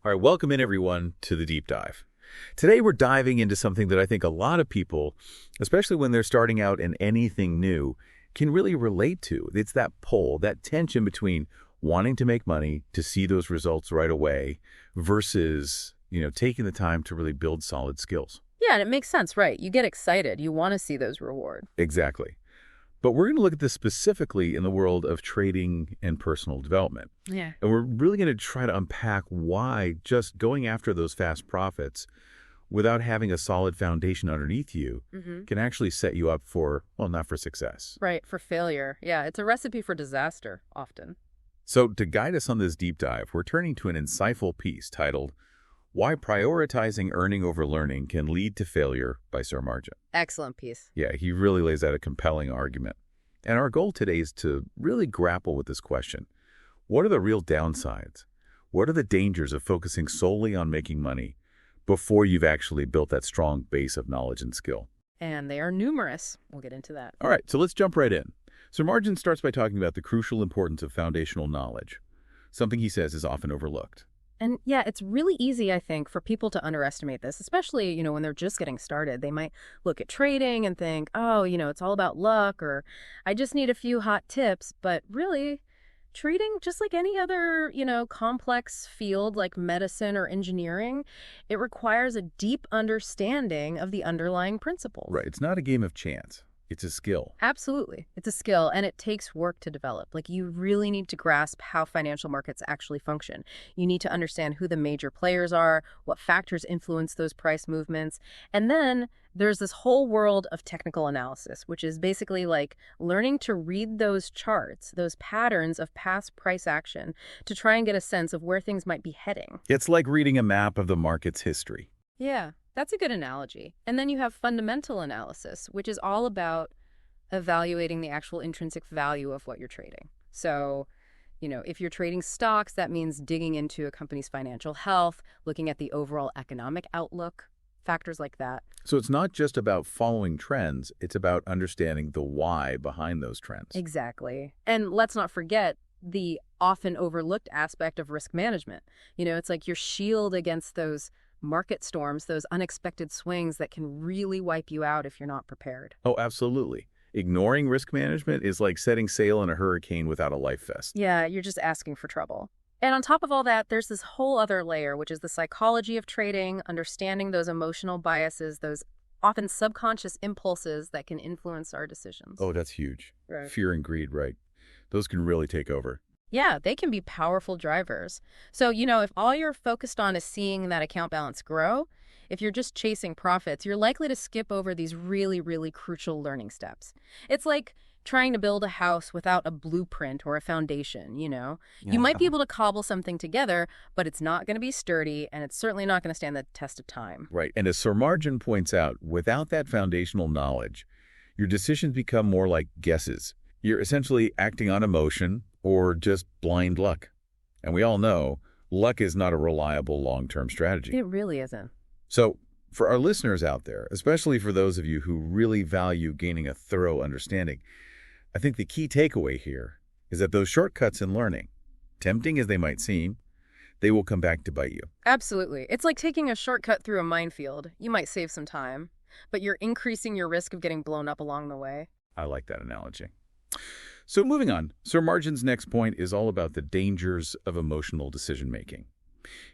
All right, welcome in everyone to the deep dive. Today we're diving into something that I think a lot of people, especially when they're starting out in anything new, can really relate to. It's that pull, that tension between wanting to make money, to see those results right away, versus, taking the time to really build solid skills. Yeah, and it makes sense, right? You get excited. You want to see those rewards. Exactly. But we're going to look at this specifically in the world of trading and personal development. Yeah. And we're really going to try to unpack why just going after those fast profits without having a solid foundation underneath you can actually set you up for, well, not for success. Right, for failure. Yeah, it's a recipe for disaster, often. So to guide us on this deep dive, we're turning to an insightful piece titled, Why Prioritizing Earning Over Learning Can Lead to Failure by Sir Margin. Excellent piece. Yeah, he really lays out a compelling argument. And our goal today is to really grapple with this question. What are the real downsides? What are the dangers of focusing solely on making money before you've actually built that strong base of knowledge and skill? And they are numerous. We'll get into that. All right, so let's jump right in. Sir Margin starts by talking about the crucial importance of foundational knowledge, something he says is often overlooked. And yeah, it's really easy, I think, for people to underestimate this, especially, when they're just getting started. They might look at trading and think, oh, it's all about luck, or I just need a few hot tips. But really, trading, just like any other, complex field like medicine or engineering, it requires a deep understanding of the underlying principles. Right, it's not a game of chance. It's a skill. Absolutely. It's a skill, and it takes work to develop. Like, you really need to grasp how financial markets actually function. You need to understand who the major players are, what factors influence those price movements. And then there's this whole world of technical analysis, which is basically like learning to read those charts, those patterns of past price action, to try and get a sense of where things might be heading. It's like reading a map of the market's history. Yeah. That's a good analogy. And then you have fundamental analysis, which is all about evaluating the actual intrinsic value of what you're trading. So, if you're trading stocks, that means digging into a company's financial health, looking at the overall economic outlook, factors like that. So it's not just about following trends, it's about understanding the why behind those trends. Exactly. And let's not forget the often overlooked aspect of risk management. It's like your shield against those market storms, those unexpected swings that can really wipe you out if you're not prepared. Oh, absolutely. Ignoring risk management is like setting sail in a hurricane without a life vest. Yeah, you're just asking for trouble. And on top of all that, there's this whole other layer, which is the psychology of trading, understanding those emotional biases, those often subconscious impulses that can influence our decisions. Oh, that's huge. Right. Fear and greed, right? Those can really take over. Yeah, they can be powerful drivers. So, if all you're focused on is seeing that account balance grow, if you're just chasing profits, you're likely to skip over these really, really crucial learning steps. It's like trying to build a house without a blueprint or a foundation, Yeah. You might be able to cobble something together, but it's not going to be sturdy, and it's certainly not going to stand the test of time. Right. And as Sir Margin points out, without that foundational knowledge, your decisions become more like guesses. You're essentially acting on emotion or just blind luck. And we all know luck is not a reliable long-term strategy. It really isn't. So for our listeners out there, especially for those of you who really value gaining a thorough understanding, I think the key takeaway here is that those shortcuts in learning, tempting as they might seem, they will come back to bite you. Absolutely. It's like taking a shortcut through a minefield. You might save some time, but you're increasing your risk of getting blown up along the way. I like that analogy. So moving on, Sir Margin's next point is all about the dangers of emotional decision-making.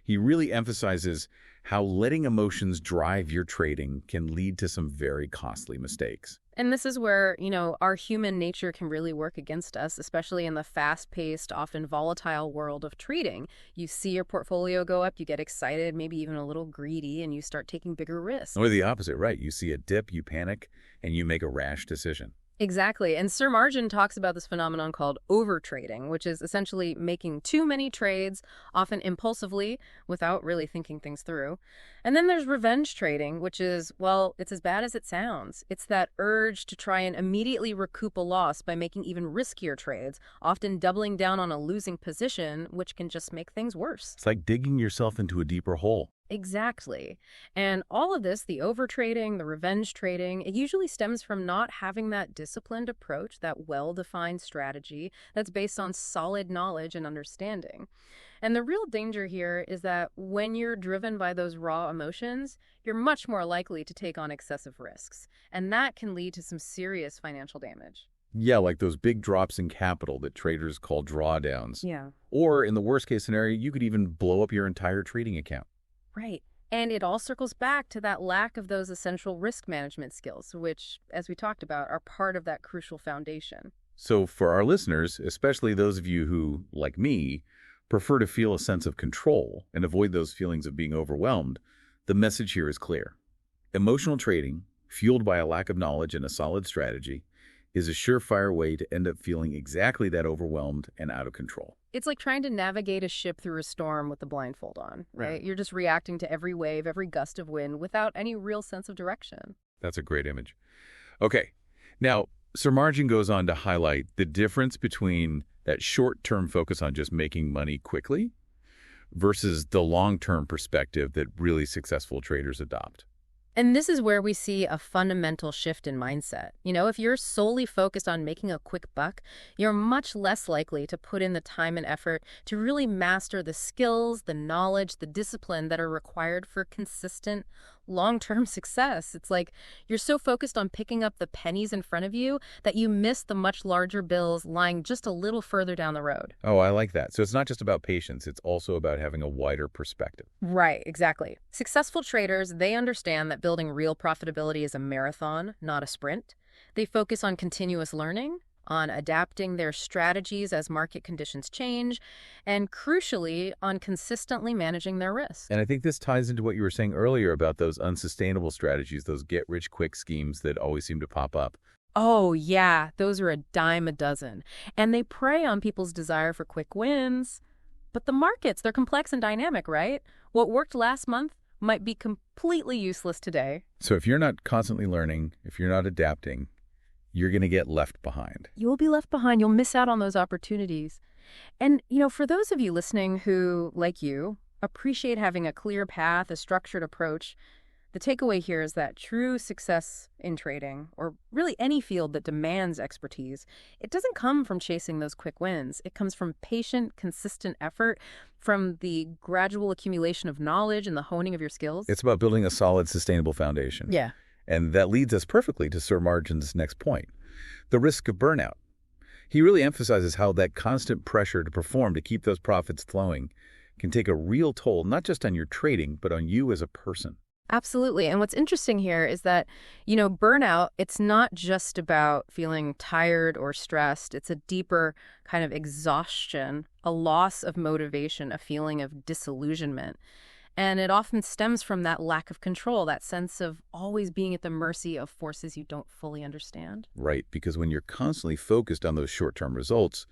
He really emphasizes how letting emotions drive your trading can lead to some very costly mistakes. And this is where, our human nature can really work against us, especially in the fast-paced, often volatile world of trading. You see your portfolio go up, you get excited, maybe even a little greedy, and you start taking bigger risks. Or the opposite, right? You see a dip, you panic, and you make a rash decision. Exactly. And Sir Margin talks about this phenomenon called overtrading, which is essentially making too many trades, often impulsively, without really thinking things through. And then there's revenge trading, which is, well, it's as bad as it sounds. It's that urge to try and immediately recoup a loss by making even riskier trades, often doubling down on a losing position, which can just make things worse. It's like digging yourself into a deeper hole. Exactly. And all of this, the overtrading, the revenge trading, it usually stems from not having that disciplined approach, that well-defined strategy that's based on solid knowledge and understanding. And the real danger here is that when you're driven by those raw emotions, you're much more likely to take on excessive risks. And that can lead to some serious financial damage. Yeah, like those big drops in capital that traders call drawdowns. Yeah. Or in the worst case scenario, you could even blow up your entire trading account. Right. And it all circles back to that lack of those essential risk management skills, which, as we talked about, are part of that crucial foundation. So for our listeners, especially those of you who, like me, prefer to feel a sense of control and avoid those feelings of being overwhelmed, the message here is clear. Emotional trading, fueled by a lack of knowledge and a solid strategy, is a surefire way to end up feeling exactly that overwhelmed and out of control. It's like trying to navigate a ship through a storm with the blindfold on, right? Right. You're just reacting to every wave, every gust of wind without any real sense of direction. That's a great image. Okay, now, Sir Margin goes on to highlight the difference between that short-term focus on just making money quickly versus the long-term perspective that really successful traders adopt. And this is where we see a fundamental shift in mindset. If you're solely focused on making a quick buck, you're much less likely to put in the time and effort to really master the skills, the knowledge, the discipline that are required for consistent, long-term success. It's like you're so focused on picking up the pennies in front of you that you miss the much larger bills lying just a little further down the road. Oh, I like that. So it's not just about patience, it's also about having a wider perspective. Right, exactly. Successful traders, they understand that building real profitability is a marathon, not a sprint. They focus on continuous learning, on adapting their strategies as market conditions change, and crucially, on consistently managing their risk. And I think this ties into what you were saying earlier about those unsustainable strategies, those get-rich-quick schemes that always seem to pop up. Oh, yeah, those are a dime a dozen. And they prey on people's desire for quick wins. But the markets, they're complex and dynamic, right? What worked last month might be completely useless today. So if you're not constantly learning, if you're not adapting, you're going to get left behind. You'll be left behind. You'll miss out on those opportunities. And, for those of you listening who, like you, appreciate having a clear path, a structured approach, the takeaway here is that true success in trading, or really any field that demands expertise, it doesn't come from chasing those quick wins. It comes from patient, consistent effort, from the gradual accumulation of knowledge and the honing of your skills. It's about building a solid, sustainable foundation. Yeah. And that leads us perfectly to Sir Margin's next point, the risk of burnout. He really emphasizes how that constant pressure to perform, to keep those profits flowing, can take a real toll, not just on your trading, but on you as a person. Absolutely. And what's interesting here is that, burnout, it's not just about feeling tired or stressed. It's a deeper kind of exhaustion, a loss of motivation, a feeling of disillusionment. And it often stems from that lack of control, that sense of always being at the mercy of forces you don't fully understand. Right, because when you're constantly focused on those short-term results,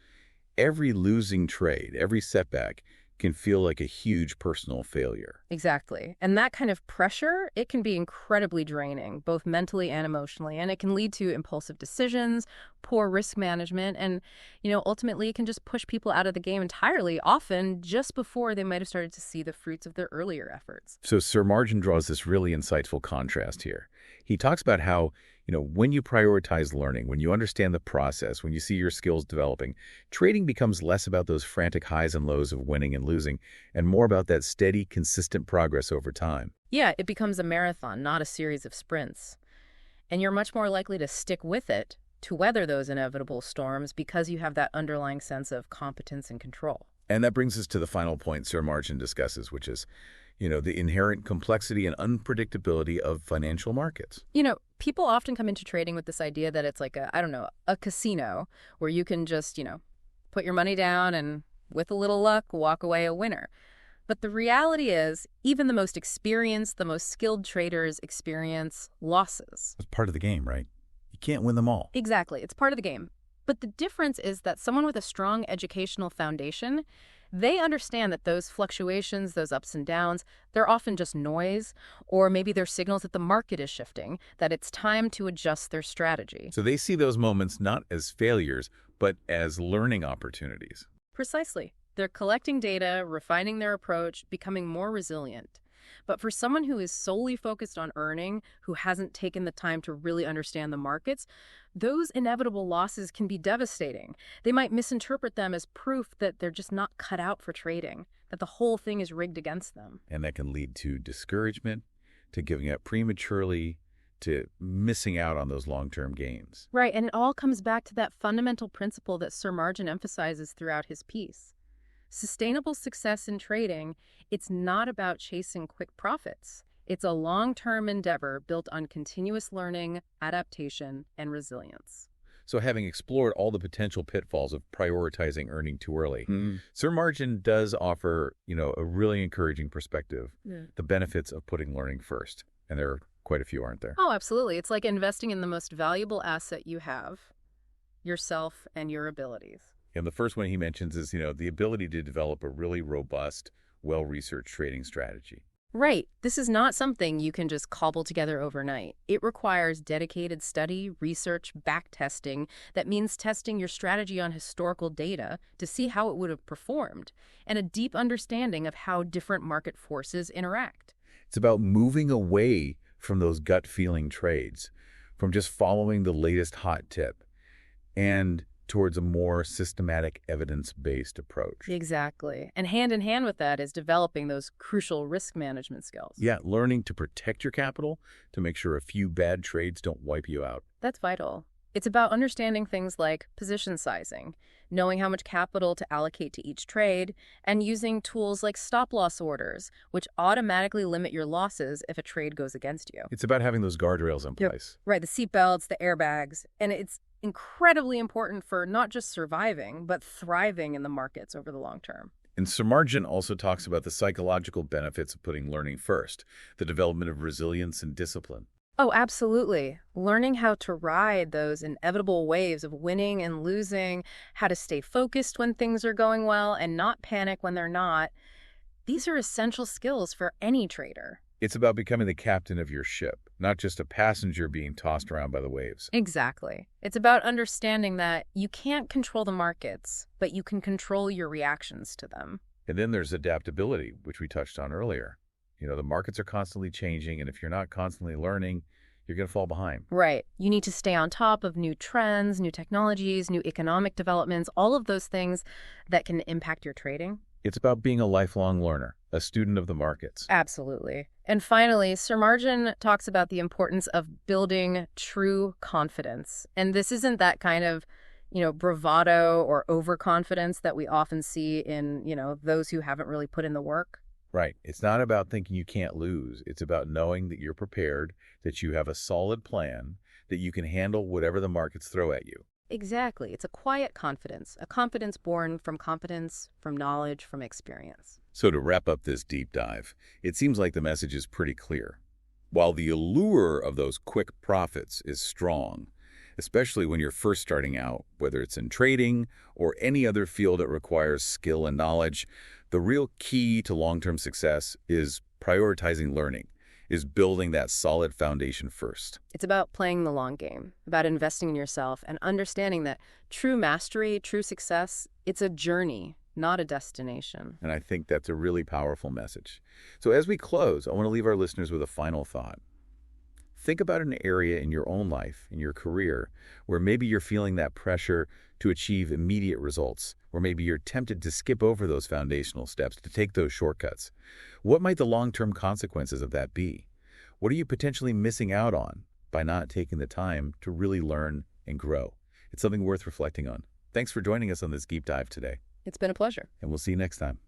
every losing trade, every setback can feel like a huge personal failure. Exactly. And that kind of pressure, it can be incredibly draining, both mentally and emotionally. And it can lead to impulsive decisions, poor risk management, and, ultimately it can just push people out of the game entirely, often just before they might have started to see the fruits of their earlier efforts. So Sir Margin draws this really insightful contrast here. He talks about how, when you prioritize learning, when you understand the process, when you see your skills developing, trading becomes less about those frantic highs and lows of winning and losing, and more about that steady, consistent progress over time. Yeah, it becomes a marathon, not a series of sprints. And you're much more likely to stick with it, to weather those inevitable storms, because you have that underlying sense of competence and control. And that brings us to the final point Sir Margin discusses, which is, the inherent complexity and unpredictability of financial markets. People often come into trading with this idea that it's like a casino where you can just, put your money down and with a little luck, walk away a winner. But the reality is, even the most experienced, the most skilled traders experience losses. It's part of the game, right? You can't win them all. Exactly. It's part of the game. But the difference is that someone with a strong educational foundation, they understand that those fluctuations, those ups and downs, they're often just noise, or maybe they're signals that the market is shifting, that it's time to adjust their strategy. So they see those moments not as failures, but as learning opportunities. Precisely. They're collecting data, refining their approach, becoming more resilient. But for someone who is solely focused on earning, who hasn't taken the time to really understand the markets, those inevitable losses can be devastating. They might misinterpret them as proof that they're just not cut out for trading, that the whole thing is rigged against them. And that can lead to discouragement, to giving up prematurely, to missing out on those long-term gains. Right, and it all comes back to that fundamental principle that Sir Margin emphasizes throughout his piece. Sustainable success in trading, it's not about chasing quick profits. It's a long-term endeavor built on continuous learning, adaptation, and resilience. So having explored all the potential pitfalls of prioritizing earning too early, Sir Margin does offer, a really encouraging perspective, the benefits of putting learning first. And there are quite a few, aren't there? Oh, absolutely. It's like investing in the most valuable asset you have, yourself and your abilities. And the first one he mentions is, the ability to develop a really robust, well-researched trading strategy. Right. This is not something you can just cobble together overnight. It requires dedicated study, research, back-testing. That means testing your strategy on historical data to see how it would have performed, and a deep understanding of how different market forces interact. It's about moving away from those gut-feeling trades, from just following the latest hot tip, and towards a more systematic, evidence-based approach. Exactly. And hand in hand with that is developing those crucial risk management skills. Yeah, learning to protect your capital to make sure a few bad trades don't wipe you out. That's vital. It's about understanding things like position sizing, knowing how much capital to allocate to each trade, and using tools like stop-loss orders, which automatically limit your losses if a trade goes against you. It's about having those guardrails in place. Right, the seatbelts, the airbags, and it's incredibly important for not just surviving, but thriving in the markets over the long term. And Sir Margin also talks about the psychological benefits of putting learning first, the development of resilience and discipline. Oh, absolutely. Learning how to ride those inevitable waves of winning and losing, how to stay focused when things are going well and not panic when they're not. These are essential skills for any trader. It's about becoming the captain of your ship, not just a passenger being tossed around by the waves. Exactly. It's about understanding that you can't control the markets, but you can control your reactions to them. And then there's adaptability, which we touched on earlier. The markets are constantly changing, and if you're not constantly learning, you're going to fall behind. Right. You need to stay on top of new trends, new technologies, new economic developments, all of those things that can impact your trading. It's about being a lifelong learner, a student of the markets. Absolutely. And finally, Sir Margin talks about the importance of building true confidence. And this isn't that kind of, bravado or overconfidence that we often see in, those who haven't really put in the work. Right. It's not about thinking you can't lose. It's about knowing that you're prepared, that you have a solid plan, that you can handle whatever the markets throw at you. Exactly. It's a quiet confidence, a confidence born from competence, from knowledge, from experience. So to wrap up this deep dive, it seems like the message is pretty clear. While the allure of those quick profits is strong, especially when you're first starting out, whether it's in trading or any other field that requires skill and knowledge, the real key to long-term success is prioritizing learning, is building that solid foundation first. It's about playing the long game, about investing in yourself and understanding that true mastery, true success, it's a journey, not a destination. And I think that's a really powerful message. So as we close, I want to leave our listeners with a final thought. Think about an area in your own life, in your career, where maybe you're feeling that pressure to achieve immediate results, or maybe you're tempted to skip over those foundational steps, to take those shortcuts. What might the long-term consequences of that be? What are you potentially missing out on by not taking the time to really learn and grow? It's something worth reflecting on. Thanks for joining us on this deep dive today. It's been a pleasure. And we'll see you next time.